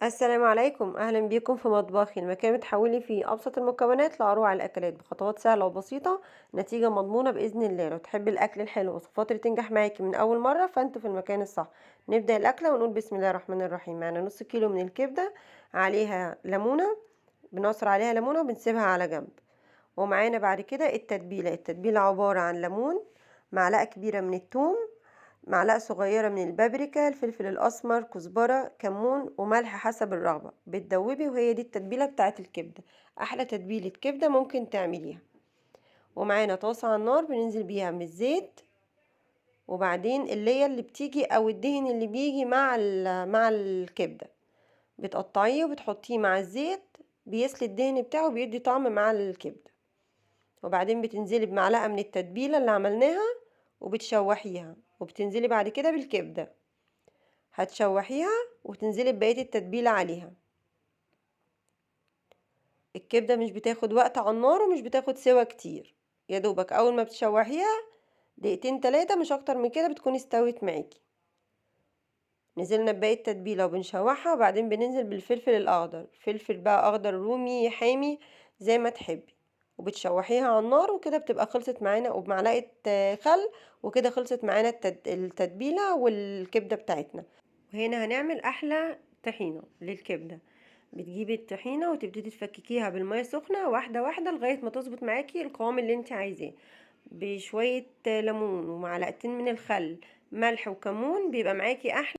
السلام عليكم، أهلا بيكم في مطبخي، المكان بتحولي فيه أبسط المكونات لأروع الأكلات بخطوات سهلة وبسيطة. نتيجة مضمونة بإذن الله. لو تحبي الأكل الحلو وصفات اللي تنجح معاكي من أول مرة فأنتوا في المكان الصح. نبدأ الأكلة ونقول بسم الله الرحمن الرحيم. معنا نص كيلو من الكبدة، عليها ليمونة، بنعصر عليها ليمونة وبنسيبها على جنب. ومعانا بعد كده التتبيلة عبارة عن ليمون، معلقة كبيرة من الثوم، معلقة صغيرة من البابريكا، الفلفل الأسمر، كزبرة، كمون وملح حسب الرغبة. بتدوبي وهي دي التتبيلة بتاعة الكبدة. أحلى تتبيلة كبدة ممكن تعمليها. ومعانا طاسة على النار بننزل بيها من الزيت، وبعدين اللي اللي بتيجي أو الدهن اللي بيجي مع الكبدة بتقطعيه وبتحطيه مع الزيت، بيسلي الدهن بتاعه بيدي طعم مع الكبدة. وبعدين بتنزلي بمعلقة من التتبيلة اللي عملناها وبتشوحيها، وبتنزلي بعد كده بالكبدة، هتشوحيها وتنزلي ببقية التتبيلة عليها. الكبدة مش بتاخد وقت على النار ومش بتاخد سوا كتير، يا دوبك اول ما بتشوحيها دقيقتين تلاتة مش اكتر من كده بتكون استوت معاكي. نزلنا بباقي التتبيلة وبنشوحها، وبعدين بننزل بالفلفل الاخضر، فلفل بقى اخضر رومي حامي زي ما تحبي، وبتشوحيها على النار وكده بتبقى خلصت معانا. وبمعلقة خل، وكده خلصت معانا التتبيلة والكبدة بتاعتنا. وهنا هنعمل احلى طحينة للكبدة. بتجيبي الطحينة وتبتدي تفككيها بالمية سخنة واحدة واحدة لغاية ما تظبط معاكي القوام اللي انت عايزاه، بشوية ليمون ومعلقتين من الخل، ملح وكمون، بيبقى معاكي احلى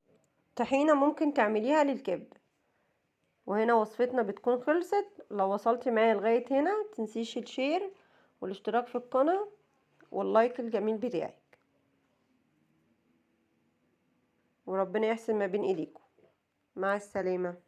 طحينة ممكن تعمليها للكبدة. وهنا وصفتنا بتكون خلصت. لو وصلتي معايا لغاية هنا متنسيش الشير والاشتراك في القناة واللايك الجميل بتاعك، وربنا يحسن ما بين ايديكم. مع السلامة.